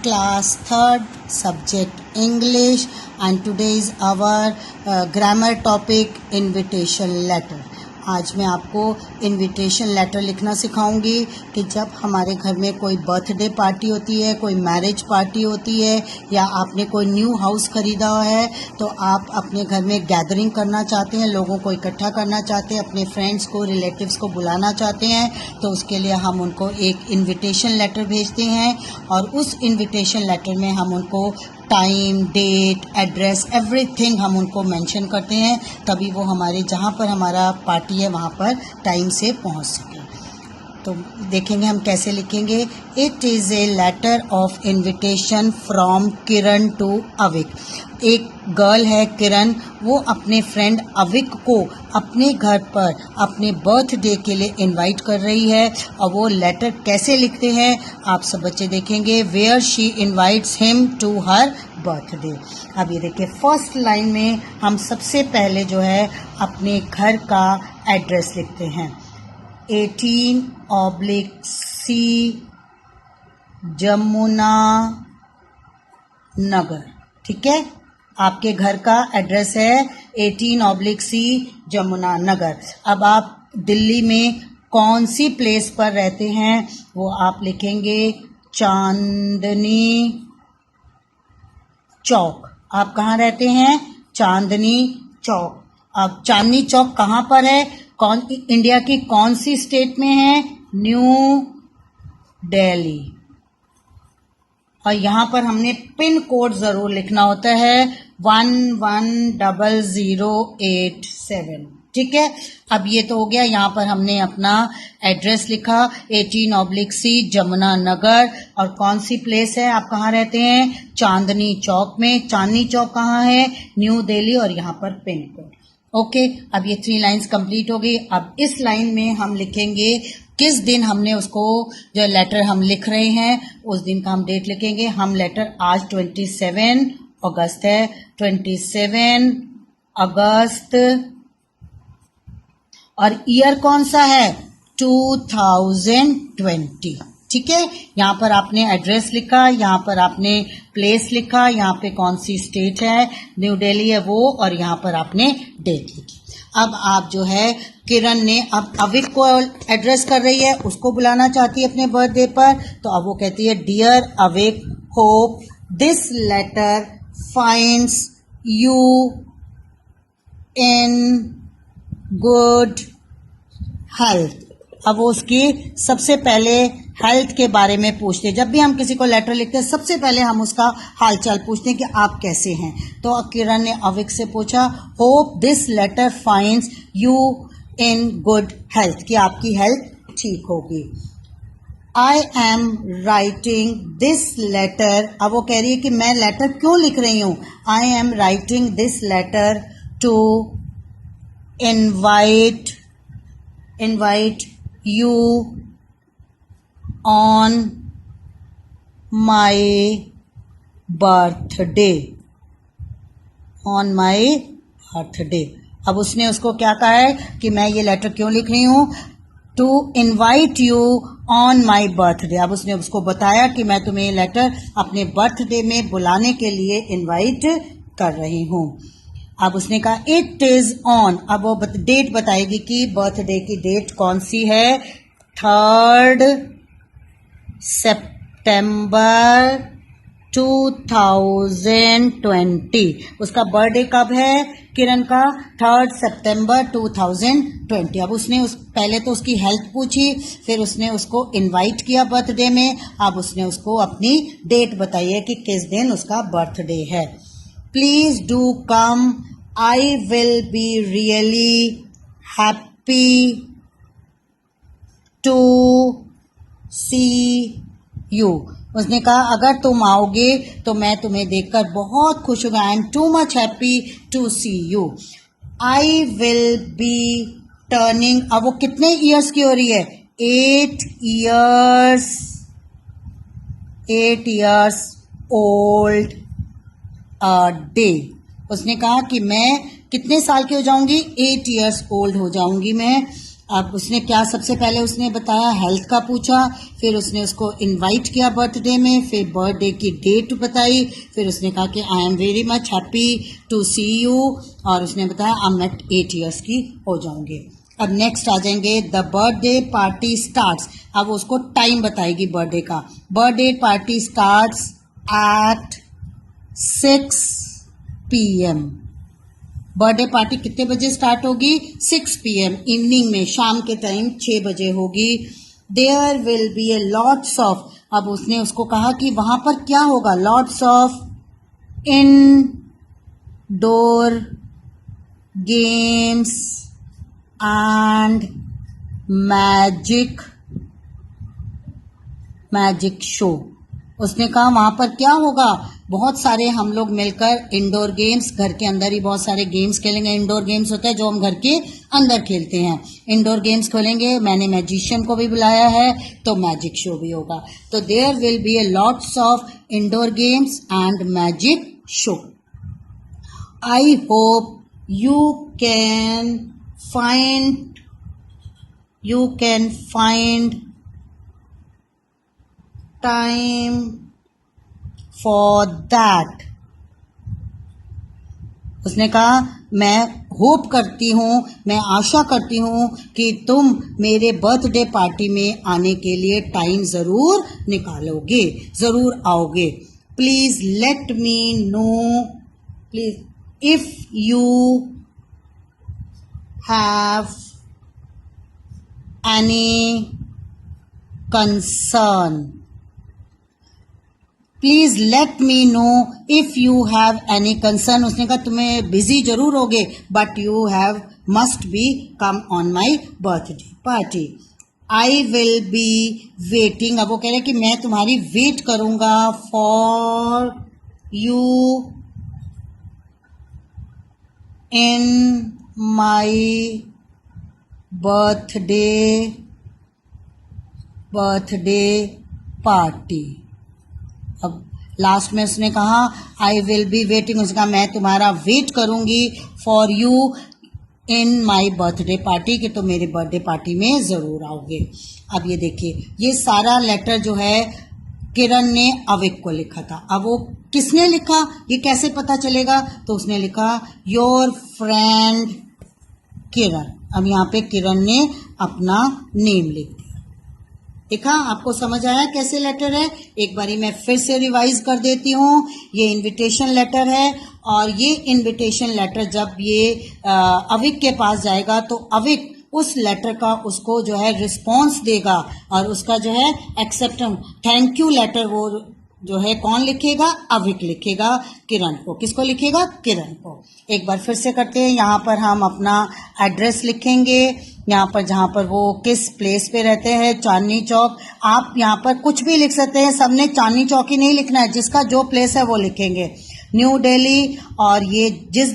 class 3rd, subject English, and today is our grammar topic invitation letter. आज मैं आपको invitation letter लिखना सिखाऊंगी कि जब हमारे घर में कोई बर्थडे पार्टी होती है, कोई मैरिज पार्टी होती है, या आपने कोई न्यू हाउस ख़रीदा है, तो आप अपने घर में गैदरिंग करना चाहते हैं, लोगों को इकट्ठा करना चाहते हैं, अपने फ्रेंड्स को, रिलेटिव्स को बुलाना चाहते हैं, तो उसके लिए हम उनको एक इनविटेशन लेटर भेजते हैं और उस इनविटेशन लेटर में हम उनको टाइम, डेट, एड्रेस, एवरीथिंग हम उनको मेंशन करते हैं, तभी वो हमारे जहाँ पर हमारा पार्टी है वहाँ पर टाइम से पहुँच सके। तो देखेंगे हम कैसे लिखेंगे। It is a letter of invitation from Kiran to Avik. एक गर्ल है किरण, वो अपने फ्रेंड अविक को अपने घर पर अपने बर्थडे के लिए इनवाइट कर रही है। और वो लेटर कैसे लिखते हैं आप सब बच्चे देखेंगे। Where she invites him to her birthday. अब ये देखिए फर्स्ट लाइन में हम सबसे पहले जो है अपने घर का एड्रेस लिखते हैं। 18/C जमुना नगर। ठीक है, आपके घर का एड्रेस है 18/C जमुना नगर। अब आप दिल्ली में कौन सी प्लेस पर रहते हैं वो आप लिखेंगे चांदनी चौक। आप कहाँ रहते हैं? चांदनी चौक। अब चांदनी चौक कहाँ पर है? इंडिया की कौन सी स्टेट में है? न्यू दिल्ली। और यहाँ पर हमने पिन कोड ज़रूर लिखना होता है 110087। ठीक है, अब ये तो हो गया। यहाँ पर हमने अपना एड्रेस लिखा 18/C जमुना नगर। और कौन सी प्लेस है, आप कहाँ रहते हैं? चांदनी चौक में। चांदनी चौक कहाँ है? न्यू दिल्ली। और यहाँ पर पिन कोड। ओके, अब ये 3 लाइन्स कंप्लीट हो गई। अब इस लाइन में हम लिखेंगे किस दिन हमने उसको, जो लेटर हम लिख रहे हैं उस दिन का हम डेट लिखेंगे। हम लेटर आज 27 अगस्त है, 27 अगस्त। और ईयर कौन सा है? 2020। ठीक है, यहाँ पर आपने एड्रेस लिखा, यहाँ पर आपने प्लेस लिखा, यहाँ पे कौन सी स्टेट है, न्यू दिल्ली है वो, और यहाँ पर आपने डेट लिखी। अब आप जो है किरण ने अब अविक को एड्रेस कर रही है, उसको बुलाना चाहती है अपने बर्थडे पर। तो अब वो कहती है dear Avik, hope this letter finds you in good health. अब वो उसकी सबसे पहले हेल्थ के बारे में पूछते हैं। जब भी हम किसी को लेटर लिखते हैं सबसे पहले हम उसका हालचाल पूछते हैं कि आप कैसे हैं। तो किरण ने अविक से पूछा hope this letter finds you in good health, कि आपकी हेल्थ ठीक होगी। I am writing this letter. अब वो कह रही है कि मैं लेटर क्यों लिख रही हूँ। I am writing this letter to invite you on my birthday, on my birthday। अब उसने उसको क्या कहा है कि मैं ये लेटर क्यों लिख रही हूँ? To invite you on my birthday. अब उसने उसको बताया कि मैं तुम्हें ये लेटर अपने बर्थडे में बुलाने के लिए इनवाइट कर रही हूँ। अब उसने कहा इट इज ऑन। अब वो डेट बताएगी कि बर्थडे की डेट कौन सी है। 3rd सितंबर 2020। उसका बर्थडे कब है किरण का? 3rd सितंबर 2020। अब उसने पहले तो उसकी हेल्थ पूछी, फिर उसने उसको इनवाइट किया बर्थडे में। अब उसने उसको अपनी डेट बताई है कि किस दिन उसका बर्थडे है। Please do come. I will be really happy to see you. उसने कहा अगर तुम आओगे तो मैं तुम्हें देखकर बहुत खुश होगा। I am too much happy to see you. I will be turning. अब वो कितने ईयर्स की हो रही है? 8 years old डे। उसने कहा कि मैं कितने साल की हो जाऊंगी? 8 years old हो जाऊंगी मैं। अब उसने क्या सबसे पहले उसने बताया, हेल्थ का पूछा, फिर उसने उसको इनवाइट किया बर्थडे में, फिर बर्थडे की डेट बताई, फिर उसने कहा कि I am very much happy to see you, और उसने बताया आई एम एट 8 ईयर्स की हो जाऊंगी। अब नेक्स्ट आ जाएंगे द बर्थडे पार्टी स्टार्ट्स। अब उसको टाइम बताएगी बर्थडे का। Birthday party starts at 6 PM। Birthday party कितने बजे स्टार्ट होगी? 6 PM, इवनिंग में, शाम के टाइम 6 बजे होगी। There will be a lots of, अब उसने उसको कहा कि वहां पर क्या होगा? Lots of indoor games and magic show. उसने कहा वहां पर क्या होगा? बहुत सारे हम लोग मिलकर इंडोर गेम्स, घर के अंदर ही बहुत सारे गेम्स खेलेंगे। इंडोर गेम्स होते हैं जो हम घर के अंदर खेलते हैं, इंडोर गेम्स खेलेंगे। मैंने मैजिशियन को भी बुलाया है, तो मैजिक शो भी होगा। तो there will be a lots of indoor games and magic show. I hope you can find time for that। उसने कहा मैं होप करती हूँ, मैं आशा करती हूँ कि तुम मेरे बर्थडे पार्टी में आने के लिए टाइम ज़रूर निकालोगे, ज़रूर आओगे। Please let me know, please if you have any concern, please let me know if you have any concern. उसने कहा तुम्हें बिजी जरूर होगे, but you have must be come on my birthday party. I will be waiting, अब वो कह रहे कि मैं तुम्हारी वेट करूंगा for you in my birthday party। अब लास्ट में उसने कहा आई विल बी वेटिंग, उसने कहा मैं तुम्हारा वेट करूंगी for you in my birthday party, कि तुम मेरी बर्थडे पार्टी में ज़रूर आओगे। अब ये देखिए, ये सारा लेटर जो है किरण ने अविक को लिखा था। अब वो किसने लिखा, ये कैसे पता चलेगा? तो उसने लिखा योर फ्रेंड किरण। अब यहाँ पे किरण ने अपना नेम लिख दिया। देखा, आपको समझ आया कैसे लेटर है? एक बारी मैं फिर से रिवाइज कर देती हूँ। ये इनविटेशन लेटर है, और ये इनविटेशन लेटर जब ये अविक के पास जाएगा तो अविक उस लेटर का उसको जो है रिस्पॉन्स देगा, और उसका जो है एक्सेप्टेंस, थैंक यू लेटर वो जो है कौन लिखेगा? अविक लिखेगा किरण को। किसको लिखेगा? किरण को। एक बार फिर से करते हैं। यहाँ पर हम अपना एड्रेस लिखेंगे, यहाँ पर जहाँ पर वो किस प्लेस पे रहते हैं, चांदनी चौक। आप यहाँ पर कुछ भी लिख सकते हैं, सबने चांदनी चौक ही नहीं लिखना है, जिसका जो प्लेस है वो लिखेंगे, न्यू दिल्ली। और ये जिस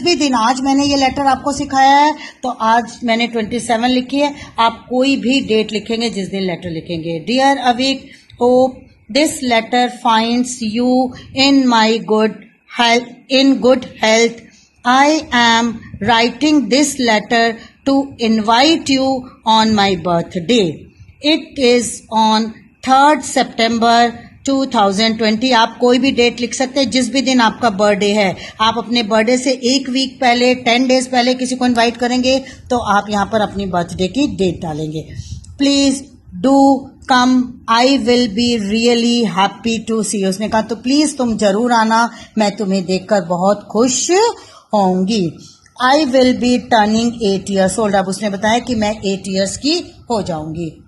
भी दिन, आज मैंने ये लेटर आपको सिखाया है तो आज मैंने 27 लिखी है, आप कोई भी डेट लिखेंगे जिस दिन लेटर लिखेंगे। Dear Avik, hope this letter finds you in my good health. I am writing this letter to invite you on my birthday. It is on 3rd September 2020। आप कोई भी डेट लिख सकते हैं, जिस भी दिन आपका बर्थडे है। आप अपने बर्थडे से एक वीक पहले, 10 डेज पहले किसी को इनवाइट करेंगे तो आप यहाँ पर अपनी बर्थडे की डेट डालेंगे। Please do come, I will be really happy to see you. उसने कहा तो प्लीज तुम जरूर आना, मैं तुम्हें देखकर बहुत खुश होंगी। आई will B turning 8 years old। अब उसने बताया कि मैं 8 years की हो जाऊंगी।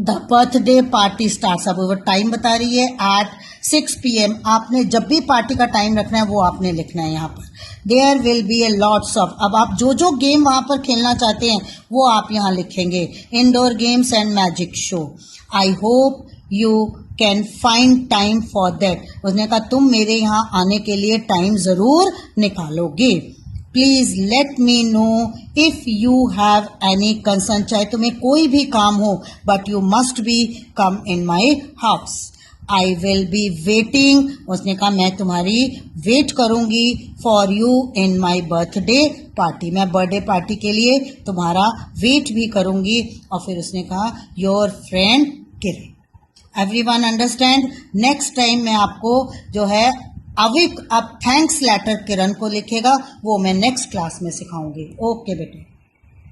द बर्थडे पार्टी स्टार्ट्स, अब वो टाइम बता रही है एट 6 PM। आपने जब भी पार्टी का टाइम रखना है वो आपने लिखना है यहाँ पर। There will be a lots of, अब आप जो जो गेम वहां पर खेलना चाहते हैं वो आप यहाँ लिखेंगे, indoor games and magic show. I hope you can find time for that. उसने कहा तुम मेरे यहाँ आने के लिए टाइम जरूर निकालोगे। Please let me know if you have any concern, चाहे तुम्हें कोई भी काम हो, but you must be come in my house. I will be waiting, उसने कहा मैं तुम्हारी वेट करूंगी for you in my birthday party, मैं बर्थडे पार्टी के लिए तुम्हारा वेट भी करूंगी। और फिर उसने कहा your friend Kiran. Everyone understand? Next time मैं आपको जो है अब थैंक्स लेटर किरण को लिखेगा वो मैं नेक्स्ट क्लास में सिखाऊंगी। ओके बेटे।